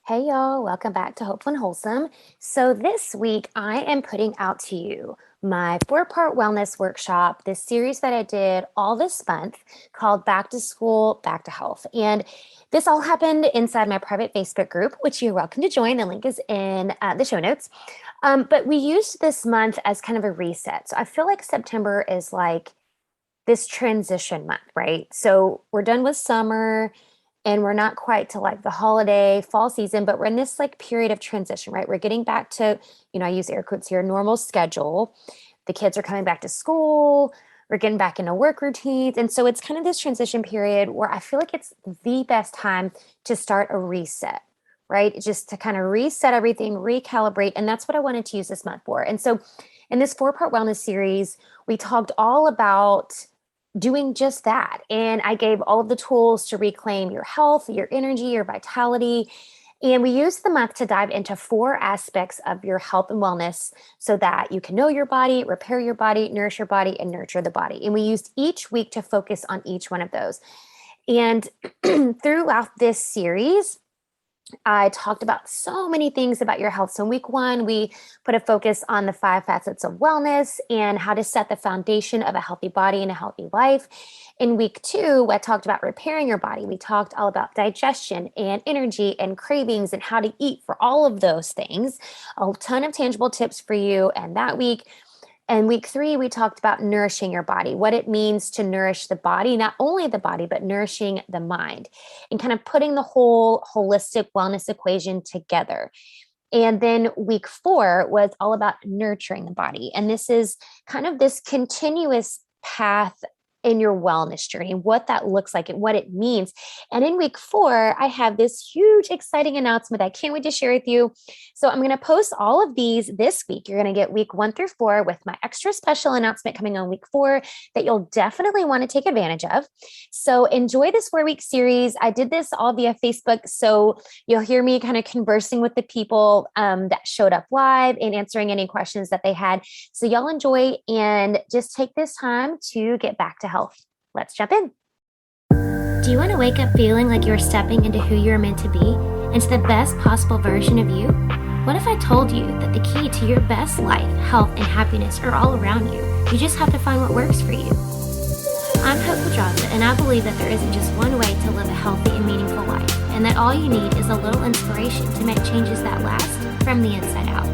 Hey y'all, welcome back to Hopeful and Wholesome. So this week I am putting out to you my 4-part wellness workshop, this series that I did all this month called Back to School, Back to Health. And this all happened inside my private Facebook group, which you're welcome to join. The link is in the show notes. But we used this month as kind of a reset. So I feel like September is like this transition month, right? So we're done with summer and we're not quite to like the holiday fall season, but we're in this like period of transition, right? We're getting back to, I use air quotes here, normal schedule. The kids are coming back to school. We're getting back into work routines. And so it's kind of this transition period where I feel like it's the best time to start a reset, right? Just to kind of reset everything, recalibrate. And that's what I wanted to use this month for. And so in this 4-part wellness series, we talked all about doing just that. And I gave all of the tools to reclaim your health, your energy, your vitality. And we used the month to dive into 4 aspects of your health and wellness so that you can know your body, repair your body, nourish your body, and nurture the body. And we used each week to focus on each one of those. And throughout this series, I talked about so many things about your health. So, in week 1, we put a focus on the 5 facets of wellness and how to set the foundation of a healthy body and a healthy life. In week 2, I talked about repairing your body. We talked all about digestion and energy and cravings and how to eat for all of those things. A ton of tangible tips for you. And that week, and week 3, we talked about nourishing your body, what it means to nourish the body, not only the body, but nourishing the mind, and kind of putting the whole holistic wellness equation together. And then week 4 was all about nurturing the body. And this is kind of this continuous path in your wellness journey, what that looks like and what it means. And in week 4, I have this huge, exciting announcement I can't wait to share with you. So I'm going to post all of these this week. You're going to get week 1 through 4 with my extra special announcement coming on week 4 that you'll definitely want to take advantage of. So enjoy this 4-week series. I did this all via Facebook. So you'll hear me kind of conversing with the people that showed up live and answering any questions that they had. So y'all enjoy and just take this time to get back to health. Let's jump in. Do you want to wake up feeling like you're stepping into who you're meant to be, into the best possible version of you? What if I told you that the key to your best life, health, and happiness are all around you? You just have to find what works for you. I'm Hopeful Java, and I believe that there isn't just one way to live a healthy and meaningful life, and that all you need is a little inspiration to make changes that last from the inside out.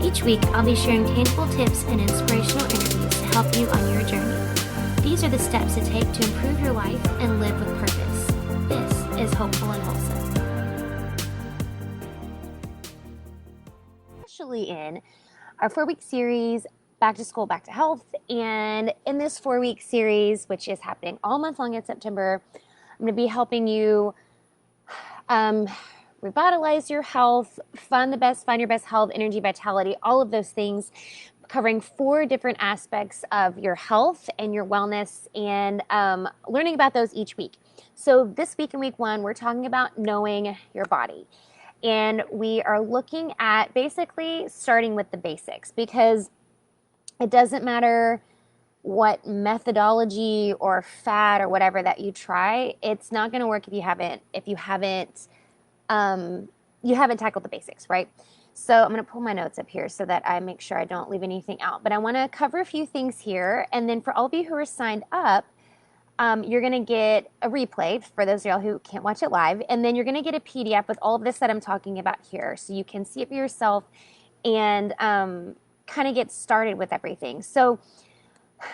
Each week, I'll be sharing tangible tips and inspirational interviews to help you on your journey. These are the steps to take to improve your life and live with purpose. This is Hopeful and Wholesome. Especially in our 4-week series, Back to School, Back to Health. And in this 4-week series, which is happening all month long in September, I'm going to be helping you revitalize your health, find your best health, energy, vitality, all of those things, covering 4 different aspects of your health and your wellness, and learning about those each week. So this week in week 1, we're talking about knowing your body. And we are looking at basically starting with the basics, because it doesn't matter what methodology or fad or whatever that you try, it's not going to work if you haven't tackled the basics, right? So I'm going to pull my notes up here so that I make sure I don't leave anything out. But I want to cover a few things here. And then for all of you who are signed up, you're going to get a replay for those of y'all who can't watch it live. And then you're going to get a PDF with all of this that I'm talking about here, so you can see it for yourself and kind of get started with everything. So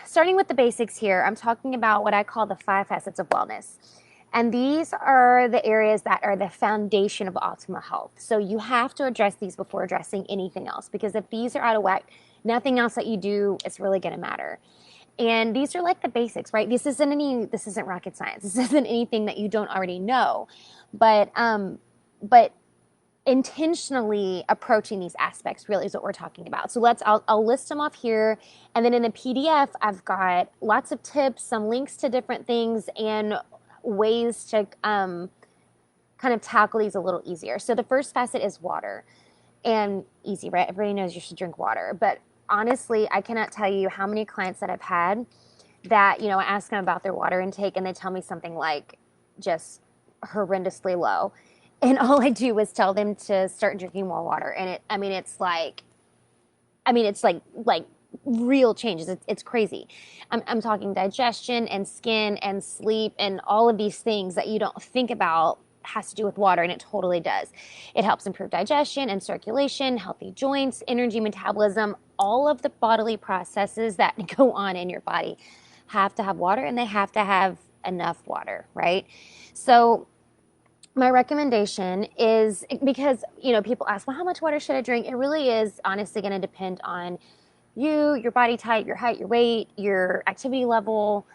starting with the basics here, I'm talking about what I call the 5 facets of wellness. And these are the areas that are the foundation of optimal health. So you have to address these before addressing anything else, because if these are out of whack, nothing else that you do is really going to matter. And these are like the basics, right? This isn't rocket science. This isn't anything that you don't already know, but intentionally approaching these aspects really is what we're talking about. So I'll list them off here. And then in the PDF, I've got lots of tips, some links to different things, and ways to kind of tackle these a little easier. So the first facet is water. And easy, right? Everybody knows you should drink water. But honestly, I cannot tell you how many clients that I've had that, I ask them about their water intake and they tell me something like just horrendously low. And all I do is tell them to start drinking more water. And it's like real changes. It's crazy. I'm talking digestion and skin and sleep and all of these things that you don't think about has to do with water, and it totally does. It helps improve digestion and circulation, healthy joints, energy metabolism, all of the bodily processes that go on in your body have to have water, and they have to have enough water, right? So my recommendation is, because people ask, well, how much water should I drink? It really is honestly going to depend on you, your body type, your height, your weight, your activity level.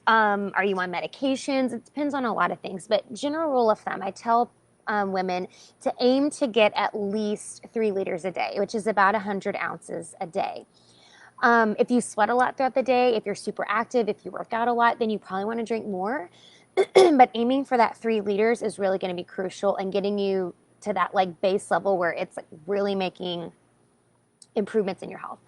Are you on medications? It depends on a lot of things, but general rule of thumb, I tell women to aim to get at least 3 liters a day, which is about 100 ounces a day. If you sweat a lot throughout the day, if you're super active, if you work out a lot, then you probably want to drink more. But aiming for that 3 liters is really going to be crucial and getting you to that like base level where it's like really making improvements in your health.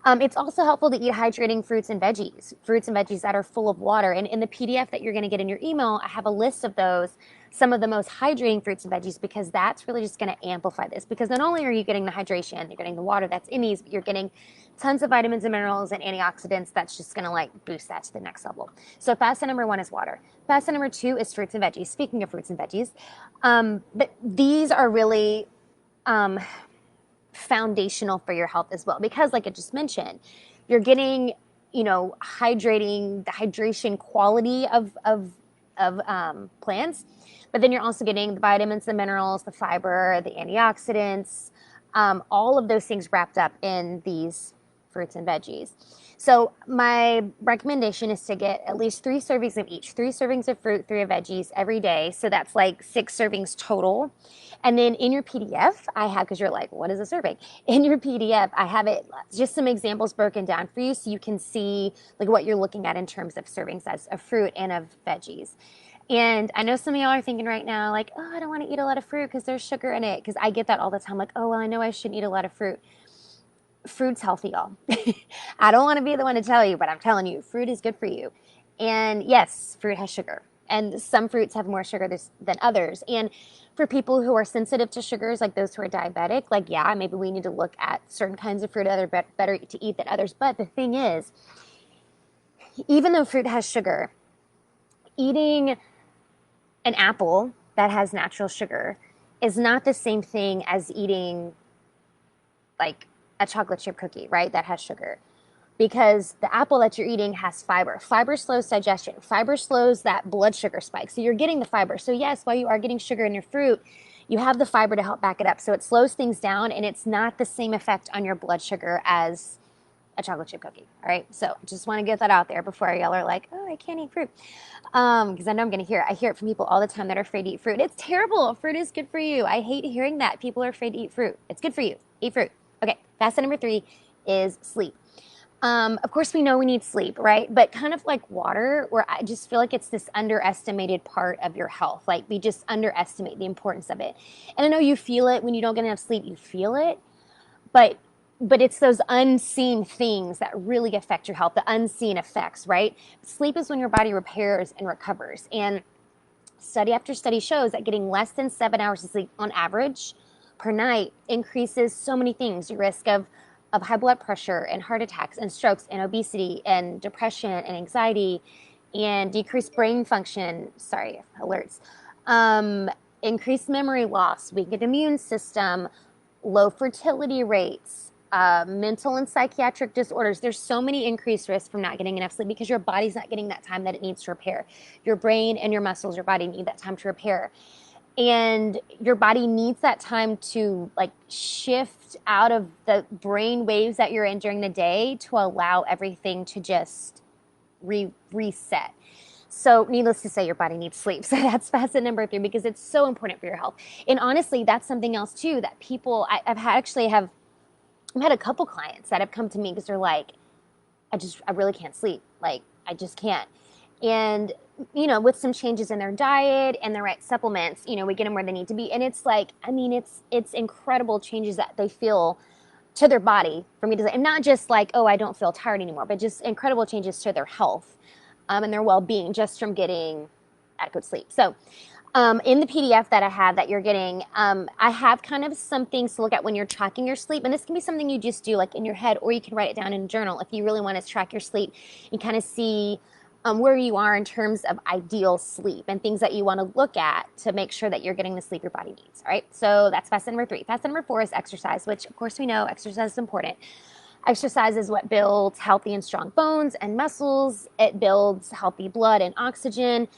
It's also helpful to eat hydrating fruits and veggies that are full of water. And in the PDF that you're going to get in your email, I have a list of those, some of the most hydrating fruits and veggies, because that's really just going to amplify this. Because not only are you getting the hydration, you're getting the water that's in these, but you're getting tons of vitamins and minerals and antioxidants that's just going to like boost that to the next level. So facet number 1 is water. Facet number 2 is fruits and veggies. Speaking of fruits and veggies, but these are really foundational for your health as well, because like I just mentioned, you're getting hydrating, the hydration quality of plants, but then you're also getting the vitamins, the minerals, the fiber, the antioxidants, all of those things wrapped up in these fruits and veggies. So my recommendation is to get at least 3 servings of each, 3 servings of fruit, 3 of veggies every day. So that's like 6 servings total. And then in your PDF, I have, because you're like, what is a serving? In your PDF, I have it, just some examples broken down for you so you can see like what you're looking at in terms of servings as of fruit and of veggies. And I know some of y'all are thinking right now, like, oh, I don't want to eat a lot of fruit because there's sugar in it. Because I get that all the time, like, oh, well, I know I shouldn't eat a lot of fruit. Fruit's healthy, y'all. I don't want to be the one to tell you, but I'm telling you, fruit is good for you. And yes, fruit has sugar. And some fruits have more sugar than others. And for people who are sensitive to sugars, like those who are diabetic, like, yeah, maybe we need to look at certain kinds of fruit that are better to eat than others. But the thing is, even though fruit has sugar, eating an apple that has natural sugar is not the same thing as eating like a chocolate chip cookie, right? That has sugar. Because the apple that you're eating has fiber. Fiber slows digestion. Fiber slows that blood sugar spike. So you're getting the fiber. So yes, while you are getting sugar in your fruit, you have the fiber to help back it up. So it slows things down, and it's not the same effect on your blood sugar as a chocolate chip cookie. All right. So just want to get that out there before y'all are like, oh, I can't eat fruit. Because I know I'm going to hear it. I hear it from people all the time that are afraid to eat fruit. It's terrible. Fruit is good for you. I hate hearing that people are afraid to eat fruit. It's good for you. Eat fruit. Okay. Facet number 3 is sleep. Of course, we know we need sleep, right? But kind of like water, where I just feel like it's this underestimated part of your health. Like we just underestimate the importance of it. And I know you feel it when you don't get enough sleep. You feel it, but it's those unseen things that really affect your health, the unseen effects, right? Sleep is when your body repairs and recovers. And study after study shows that getting less than 7 hours of sleep on average per night increases so many things. Your risk of high blood pressure and heart attacks and strokes and obesity and depression and anxiety and decreased brain function, alerts, increased memory loss, weakened immune system, low fertility rates, mental and psychiatric disorders. There's so many increased risks from not getting enough sleep because your body's not getting that time that it needs to repair. Your brain and your muscles, your body need that time to repair. And your body needs that time to like shift out of the brain waves that you're in during the day to allow everything to just reset. So needless to say, your body needs sleep. So that's facet number 3 because it's so important for your health. And honestly, that's something else too that people, I've had a couple clients that have come to me because they're like, I really can't sleep. Like, I just can't. And, with some changes in their diet and the right supplements, we get them where they need to be. And it's like, it's incredible changes that they feel to their body for me to say, and not just like, oh, I don't feel tired anymore, but just incredible changes to their health, and their well-being just from getting adequate sleep. So, In the PDF that I have that you're getting, I have kind of some things to look at when you're tracking your sleep. And this can be something you just do like in your head, or you can write it down in a journal if you really want to track your sleep and kind of see where you are in terms of ideal sleep and things that you want to look at to make sure that you're getting the sleep your body needs. All right. So that's facet number 3. Facet number 4 is exercise, which of course we know exercise is important. Exercise is what builds healthy and strong bones and muscles. It builds healthy blood and oxygen.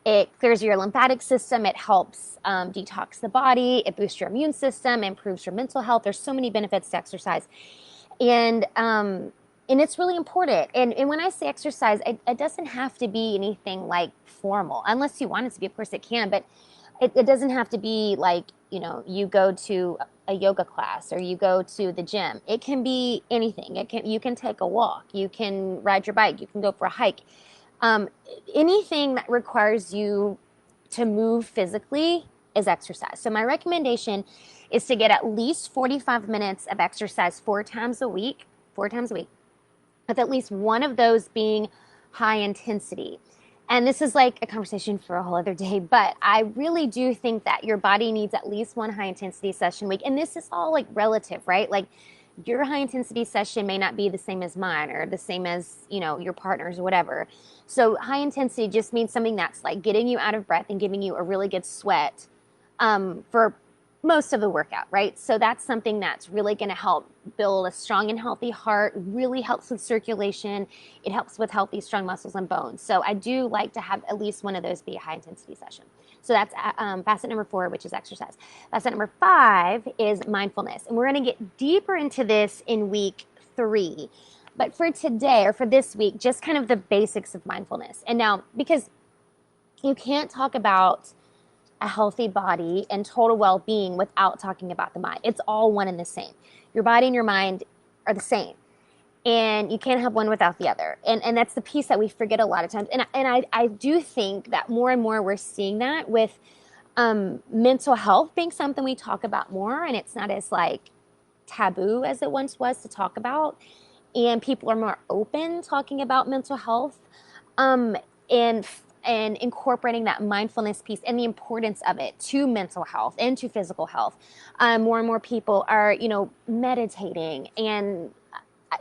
It clears your lymphatic system. It helps detox the body. It boosts your immune system, improves your mental health. There's so many benefits to exercise. And it's really important. And when I say exercise, it doesn't have to be anything like formal, unless you want it to be. Of course, it can, but it doesn't have to be like, you go to a yoga class or you go to the gym. It can be anything. You can take a walk. You can ride your bike. You can go for a hike. Anything that requires you to move physically is exercise. So my recommendation is to get at least 45 minutes of exercise 4 times a week, with at least one of those being high intensity. And this is like a conversation for a whole other day, but I really do think that your body needs at least one high intensity session a week. And this is all like relative, right? Like your high intensity session may not be the same as mine or the same as, your partner's or whatever. So high intensity just means something that's like getting you out of breath and giving you a really good sweat for most of the workout, right? So that's something that's really going to help build a strong and healthy heart, really helps with circulation. It helps with healthy, strong muscles and bones. So I do like to have at least one of those be a high intensity session. So that's facet number 4, which is exercise. Facet number 5 is mindfulness. And we're going to get deeper into this in week 3. But for today, or for this week, just kind of the basics of mindfulness. And now, because you can't talk about a healthy body and total well-being without talking about the mind. It's all one and the same. Your body and your mind are the same. And you can't have one without the other. And that's the piece that we forget a lot of times. And I do think that more and more we're seeing that with mental health being something we talk about more, and it's not as like taboo as it once was to talk about. And people are more open talking about mental health. And incorporating that mindfulness piece and the importance of it to mental health and to physical health. More and more people are, meditating. And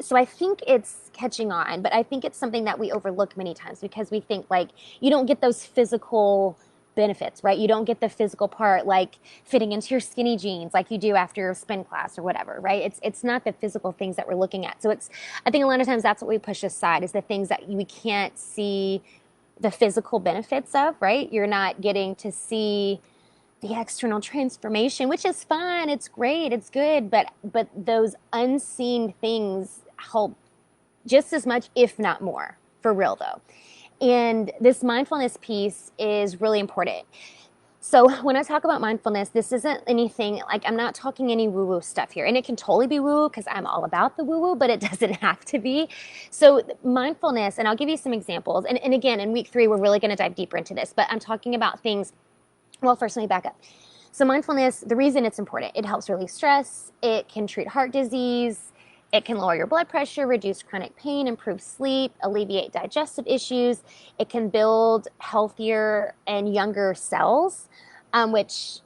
so I think it's catching on, but I think it's something that we overlook many times because we think like you don't get those physical benefits, right? You don't get the physical part like fitting into your skinny jeans like you do after your spin class or whatever, right? It's not the physical things that we're looking at. So I think a lot of times that's what we push aside is the things that we can't see the physical benefits of, right? You're not getting to see the external transformation, which is fine. It's great. It's good. But those unseen things help just as much, if not more, for real though. And this mindfulness piece is really important. So when I talk about mindfulness, this isn't anything like I'm not talking any woo-woo stuff here. And it can totally be woo-woo because I'm all about the woo-woo, but it doesn't have to be. So mindfulness, and I'll give you some examples. And again, in week 3, we're really going to dive deeper into this, but I'm talking about things. Well, first, let me back up. So mindfulness, the reason it's important, it helps relieve stress. It can treat heart disease. It can lower your blood pressure, reduce chronic pain, improve sleep, alleviate digestive issues. It can build healthier and younger cells, which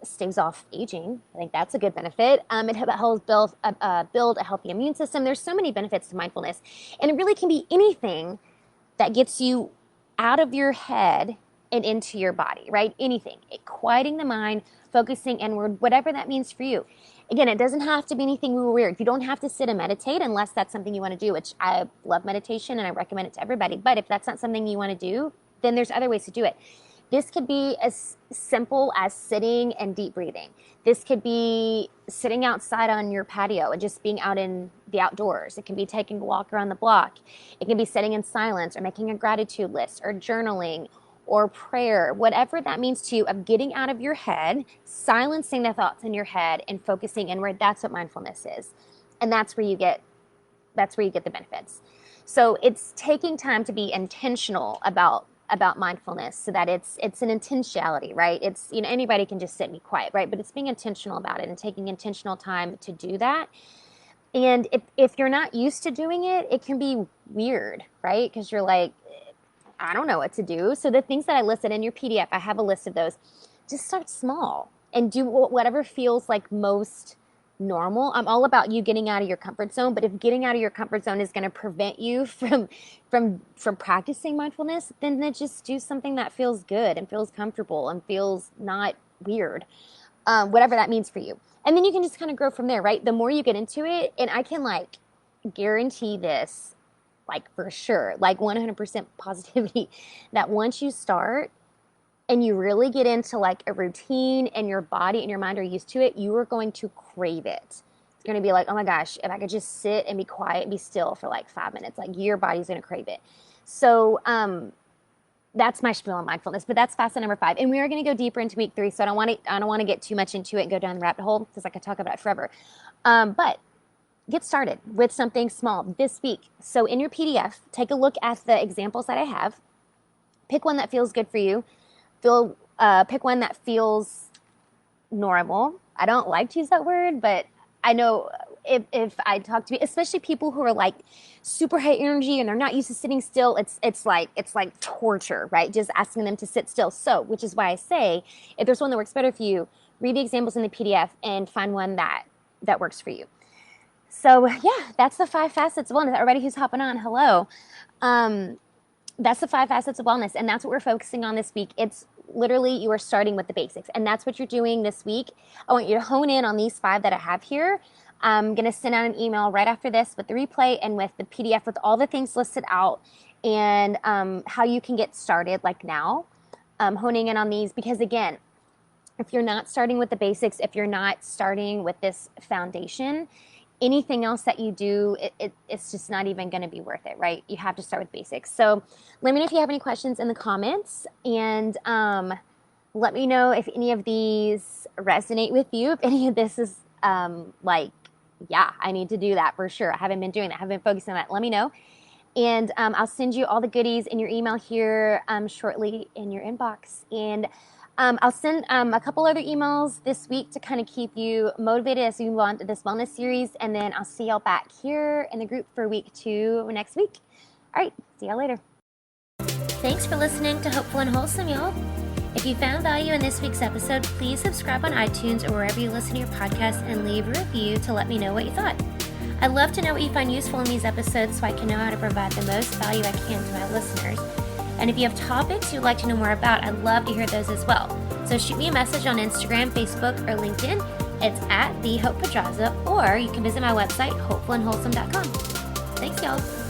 staves off aging. I think that's a good benefit. It helps build a healthy immune system. There's so many benefits to mindfulness. And it really can be anything that gets you out of your head and into your body, right? Anything. Quieting the mind, focusing inward, whatever that means for you. Again, it doesn't have to be anything weird. You don't have to sit and meditate unless that's something you want to do, which I love meditation and I recommend it to everybody. But if that's not something you want to do, then there's other ways to do it. This could be as simple as sitting and deep breathing. This could be sitting outside on your patio and just being out in the outdoors. It can be taking a walk around the block. It can be sitting in silence or making a gratitude list or journaling or prayer, whatever that means to you, of getting out of your head, silencing the thoughts in your head and focusing inward. That's what mindfulness is. And that's where you get the benefits. So it's taking time to be intentional about mindfulness so that it's an intentionality, right? It's, anybody can just sit and be quiet, right? But it's being intentional about it and taking intentional time to do that. And if you're not used to doing it, it can be weird, right? Because you're like, I don't know what to do. So the things that I listed in your PDF, I have a list of those. Just start small and do whatever feels like most normal. I'm all about you getting out of your comfort zone, but if getting out of your comfort zone is going to prevent you from practicing mindfulness, then just do something that feels good and feels comfortable and feels not weird, whatever that means for you. And then you can just kind of grow from there, right? The more you get into it, and I can like guarantee this, like for sure, like 100% positivity, that once you start and you really get into like a routine and your body and your mind are used to it, you are going to crave it. It's going to be like, oh my gosh, if I could just sit and be quiet and be still for like 5 minutes, like your body's going to crave it. So, that's my spiel on mindfulness, but that's facet number 5. And we are going to go deeper into week 3. So I don't want to get too much into it and go down the rabbit hole because I could talk about it forever. But get started with something small this week. So in your PDF, take a look at the examples that I have. Pick one that feels good for you. Pick one that feels normal. I don't like to use that word, but I know if I talk to, especially people who are like super high energy and they're not used to sitting still, it's like torture, right? Just asking them to sit still. So, which is why I say, if there's one that works better for you, read the examples in the PDF and find one that works for you. So yeah, that's the 5 facets of wellness. Everybody who's hopping on, hello. That's the 5 facets of wellness, and that's what we're focusing on this week. It's literally, you are starting with the basics, and that's what you're doing this week. I want you to hone in on these 5 that I have here. I'm going to send out an email right after this with the replay and with the PDF with all the things listed out and how you can get started like now, honing in on these. Because again, if you're not starting with the basics, if you're not starting with this foundation, anything else that you do, it's just not even going to be worth it, right? You have to start with basics. So let me know if you have any questions in the comments, and let me know if any of these resonate with you. If any of this is like, yeah, I need to do that for sure. I haven't been doing that. I haven't been focusing on that. Let me know. And I'll send you all the goodies in your email here shortly in your inbox. And I'll send a couple other emails this week to kind of keep you motivated as you move on to this wellness series. And then I'll see y'all back here in the group for week 2 next week. All right, see y'all later. Thanks for listening to Hopeful and Wholesome, y'all. If you found value in this week's episode, please subscribe on iTunes or wherever you listen to your podcast and leave a review to let me know what you thought. I'd love to know what you find useful in these episodes so I can know how to provide the most value I can to my listeners. And if you have topics you'd like to know more about, I'd love to hear those as well. So shoot me a message on Instagram, Facebook, or LinkedIn. It's @TheHopePedraza, or you can visit my website, hopefulandwholesome.com. Thanks, y'all.